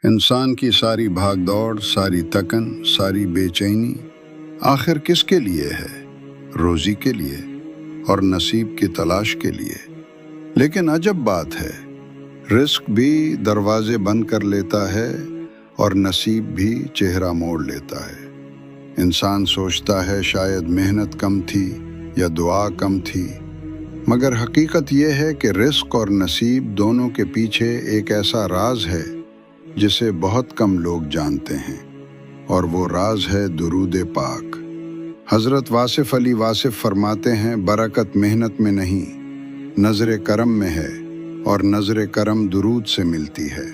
انسان کی ساری بھاگ دوڑ، ساری تکن، ساری بے چینی آخر کس کے لیے ہے؟ روزی کے لیے اور نصیب کی تلاش کے لیے۔ لیکن عجب بات ہے، رزق بھی دروازے بند کر لیتا ہے اور نصیب بھی چہرہ موڑ لیتا ہے۔ انسان سوچتا ہے شاید محنت کم تھی یا دعا کم تھی، مگر حقیقت یہ ہے کہ رزق اور نصیب دونوں کے پیچھے ایک ایسا راز ہے جسے بہت کم لوگ جانتے ہیں، اور وہ راز ہے درود پاک۔ حضرت واصف علی واصف فرماتے ہیں، برکت محنت میں نہیں، نظر کرم میں ہے، اور نظر کرم درود سے ملتی ہے۔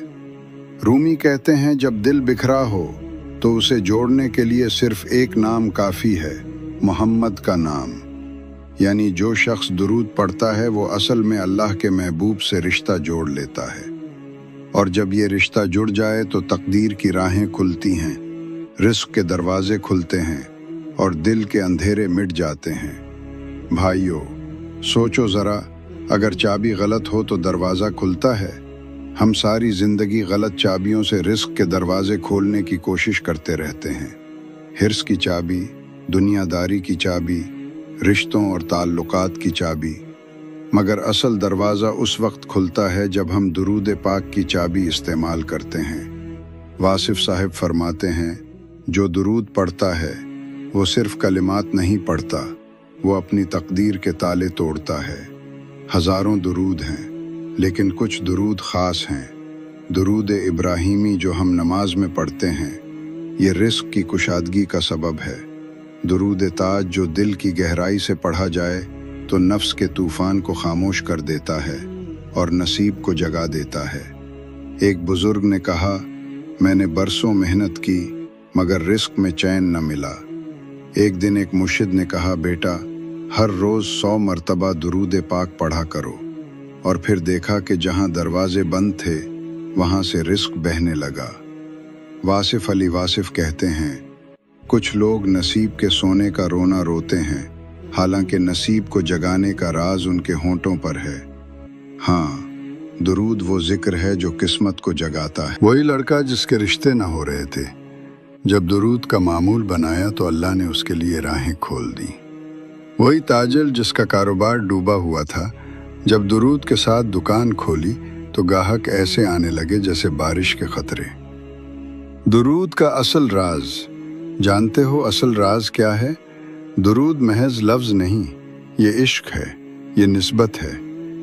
رومی کہتے ہیں، جب دل بکھرا ہو تو اسے جوڑنے کے لیے صرف ایک نام کافی ہے، محمد کا نام۔ یعنی جو شخص درود پڑھتا ہے وہ اصل میں اللہ کے محبوب سے رشتہ جوڑ لیتا ہے، اور جب یہ رشتہ جڑ جائے تو تقدیر کی راہیں کھلتی ہیں، رزق کے دروازے کھلتے ہیں اور دل کے اندھیرے مٹ جاتے ہیں۔ بھائیو، سوچو ذرا، اگر چابی غلط ہو تو دروازہ کھلتا ہے؟ ہم ساری زندگی غلط چابیوں سے رزق کے دروازے کھولنے کی کوشش کرتے رہتے ہیں۔ حرص کی چابی، دنیا داری کی چابی، رشتوں اور تعلقات کی چابی۔ مگر اصل دروازہ اس وقت کھلتا ہے جب ہم درود پاک کی چابی استعمال کرتے ہیں۔ واصف صاحب فرماتے ہیں، جو درود پڑھتا ہے وہ صرف کلمات نہیں پڑھتا، وہ اپنی تقدیر کے تالے توڑتا ہے۔ ہزاروں درود ہیں، لیکن کچھ درود خاص ہیں۔ درود ابراہیمی جو ہم نماز میں پڑھتے ہیں، یہ رزق کی کشادگی کا سبب ہے۔ درود تاج جو دل کی گہرائی سے پڑھا جائے تو نفس کے طوفان کو خاموش کر دیتا ہے اور نصیب کو جگا دیتا ہے۔ ایک بزرگ نے کہا، میں نے برسوں محنت کی مگر رزق میں چین نہ ملا۔ ایک دن ایک مرشد نے کہا، بیٹا، ہر روز 100 مرتبہ درود پاک پڑھا کرو، اور پھر دیکھا کہ جہاں دروازے بند تھے وہاں سے رزق بہنے لگا۔ واصف علی واصف کہتے ہیں، کچھ لوگ نصیب کے سونے کا رونا روتے ہیں، حالانکہ نصیب کو جگانے کا راز ان کے ہونٹوں پر ہے۔ ہاں، درود وہ ذکر ہے جو قسمت کو جگاتا ہے۔ وہی لڑکا جس کے رشتے نہ ہو رہے تھے، جب درود کا معمول بنایا تو اللہ نے اس کے لیے راہیں کھول دیں۔ وہی تاجر جس کا کاروبار ڈوبا ہوا تھا، جب درود کے ساتھ دکان کھولی تو گاہک ایسے آنے لگے جیسے بارش کے قطرے۔ درود کا اصل راز جانتے ہو؟ اصل راز کیا ہے؟ درود محض لفظ نہیں، یہ عشق ہے، یہ نسبت ہے،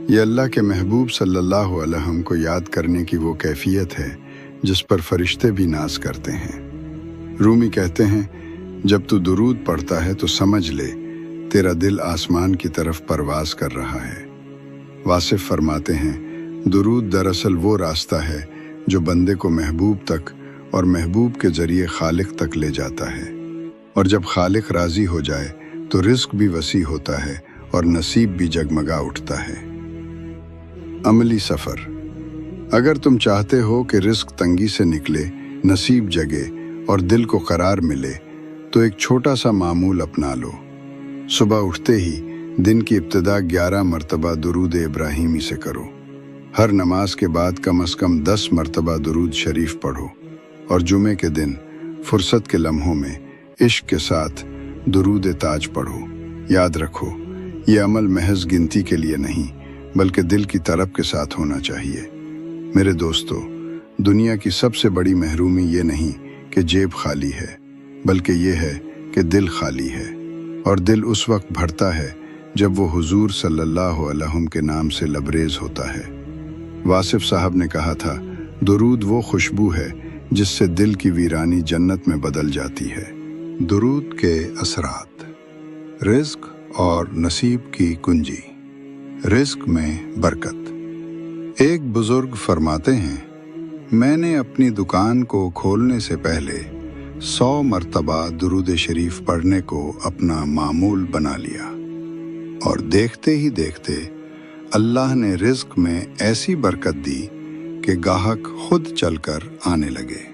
یہ اللہ کے محبوب صلی اللہ علیہ وسلم کو یاد کرنے کی وہ کیفیت ہے جس پر فرشتے بھی ناز کرتے ہیں۔ رومی کہتے ہیں، جب تو درود پڑھتا ہے تو سمجھ لے تیرا دل آسمان کی طرف پرواز کر رہا ہے۔ واصف فرماتے ہیں، درود دراصل وہ راستہ ہے جو بندے کو محبوب تک اور محبوب کے ذریعے خالق تک لے جاتا ہے، اور جب خالق راضی ہو جائے تو رزق بھی وسیع ہوتا ہے اور نصیب بھی جگمگا اٹھتا ہے۔ عملی سفر۔ اگر تم چاہتے ہو کہ رزق تنگی سے نکلے، نصیب جگے اور دل کو قرار ملے، تو ایک چھوٹا سا معمول اپنا لو۔ صبح اٹھتے ہی دن کی ابتدا 11 مرتبہ درود ابراہیمی سے کرو۔ ہر نماز کے بعد کم از کم 10 مرتبہ درود شریف پڑھو، اور جمعے کے دن فرصت کے لمحوں میں عشق کے ساتھ درود تاج پڑھو۔ یاد رکھو، یہ عمل محض گنتی کے لیے نہیں بلکہ دل کی طلب کے ساتھ ہونا چاہیے۔ میرے دوستو، دنیا کی سب سے بڑی محرومی یہ نہیں کہ جیب خالی ہے، بلکہ یہ ہے کہ دل خالی ہے، اور دل اس وقت بھرتا ہے جب وہ حضور صلی اللہ علیہ وسلم کے نام سے لبریز ہوتا ہے۔ واصف صاحب نے کہا تھا، درود وہ خوشبو ہے جس سے دل کی ویرانی جنت میں بدل جاتی ہے۔ درود کے اثرات۔ رزق اور نصیب کی کنجی۔ رزق میں برکت۔ ایک بزرگ فرماتے ہیں، میں نے اپنی دکان کو کھولنے سے پہلے 100 مرتبہ درود شریف پڑھنے کو اپنا معمول بنا لیا، اور دیکھتے ہی دیکھتے اللہ نے رزق میں ایسی برکت دی کہ گاہک خود چل کر آنے لگے۔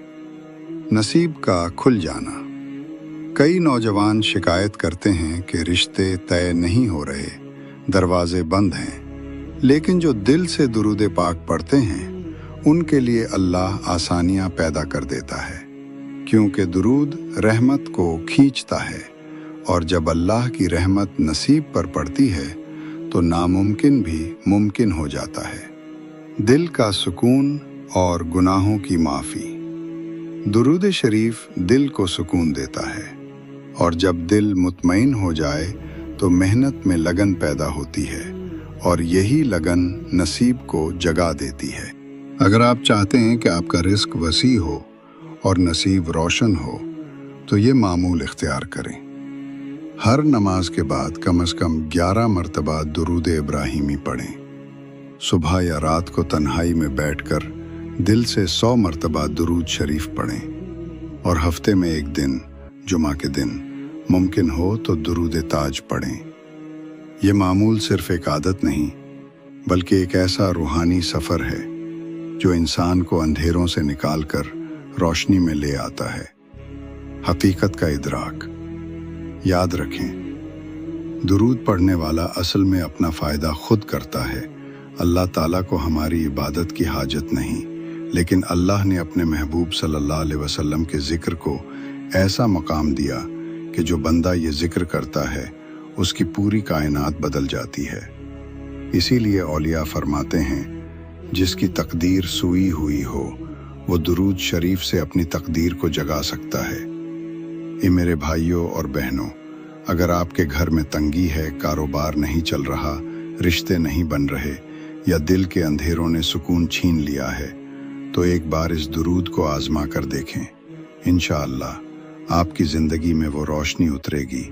نصیب کا کھل جانا۔ کئی نوجوان شکایت کرتے ہیں کہ رشتے طے نہیں ہو رہے، دروازے بند ہیں، لیکن جو دل سے درود پاک پڑھتے ہیں ان کے لیے اللہ آسانیاں پیدا کر دیتا ہے، کیونکہ درود رحمت کو کھینچتا ہے، اور جب اللہ کی رحمت نصیب پر پڑتی ہے تو ناممکن بھی ممکن ہو جاتا ہے۔ دل کا سکون اور گناہوں کی معافی۔ درود شریف دل کو سکون دیتا ہے، اور جب دل مطمئن ہو جائے تو محنت میں لگن پیدا ہوتی ہے، اور یہی لگن نصیب کو جگا دیتی ہے۔ اگر آپ چاہتے ہیں کہ آپ کا رزق وسیع ہو اور نصیب روشن ہو تو یہ معمول اختیار کریں۔ ہر نماز کے بعد کم از کم 11 مرتبہ درود ابراہیمی پڑھیں۔ صبح یا رات کو تنہائی میں بیٹھ کر دل سے 100 مرتبہ درود شریف پڑھیں، اور ہفتے میں ایک دن جمعہ کے دن ممکن ہو تو درود تاج پڑھیں۔ یہ معمول صرف ایک عادت نہیں بلکہ ایک ایسا روحانی سفر ہے جو انسان کو اندھیروں سے نکال کر روشنی میں لے آتا ہے۔ حقیقت کا ادراک۔ یاد رکھیں، درود پڑھنے والا اصل میں اپنا فائدہ خود کرتا ہے۔ اللہ تعالیٰ کو ہماری عبادت کی حاجت نہیں، لیکن اللہ نے اپنے محبوب صلی اللہ علیہ وسلم کے ذکر کو ایسا مقام دیا کہ جو بندہ یہ ذکر کرتا ہے اس کی پوری کائنات بدل جاتی ہے۔ اسی لیے اولیاء فرماتے ہیں، جس کی تقدیر سوئی ہوئی ہو وہ درود شریف سے اپنی تقدیر کو جگا سکتا ہے۔ اے میرے بھائیوں اور بہنوں، اگر آپ کے گھر میں تنگی ہے، کاروبار نہیں چل رہا، رشتے نہیں بن رہے، یا دل کے اندھیروں نے سکون چھین لیا ہے، تو ایک بار اس درود کو آزما کر دیکھیں۔ انشاءاللہ آپ کی زندگی میں وہ روشنی اترے گی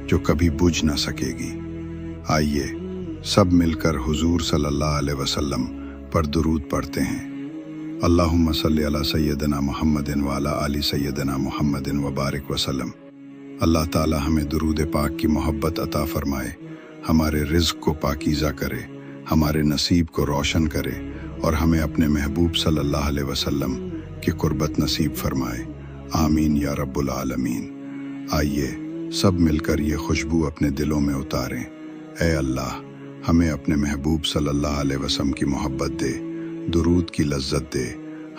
جو کبھی بجھ نہ سکے گی۔ آئیے سب مل کر حضور صلی اللہ علیہ وسلم پر درود پڑھتے ہیں۔ اللہم صلی علی سیدنا محمد وعلی آل سیدنا محمد وبارک وسلم۔ اللہ تعالی ہمیں درود پاک کی محبت عطا فرمائے، ہمارے رزق کو پاکیزہ کرے، ہمارے نصیب کو روشن کرے، اور ہمیں اپنے محبوب صلی اللہ علیہ وسلم کی قربت نصیب فرمائے۔ آمین یا رب العالمین۔ آئیے سب مل کر یہ خوشبو اپنے دلوں میں اتاریں۔ اے اللہ، ہمیں اپنے محبوب صلی اللہ علیہ وسلم کی محبت دے، درود کی لذت دے،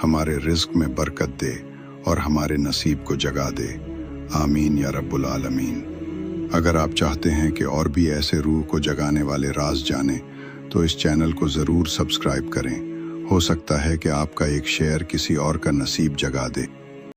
ہمارے رزق میں برکت دے، اور ہمارے نصیب کو جگا دے۔ آمین یا رب العالمین۔ اگر آپ چاہتے ہیں کہ اور بھی ایسے روح کو جگانے والے راز جانیں تو اس چینل کو ضرور سبسکرائب کریں۔ ہو سکتا ہے کہ آپ کا ایک شیئر کسی اور کا نصیب جگا دے۔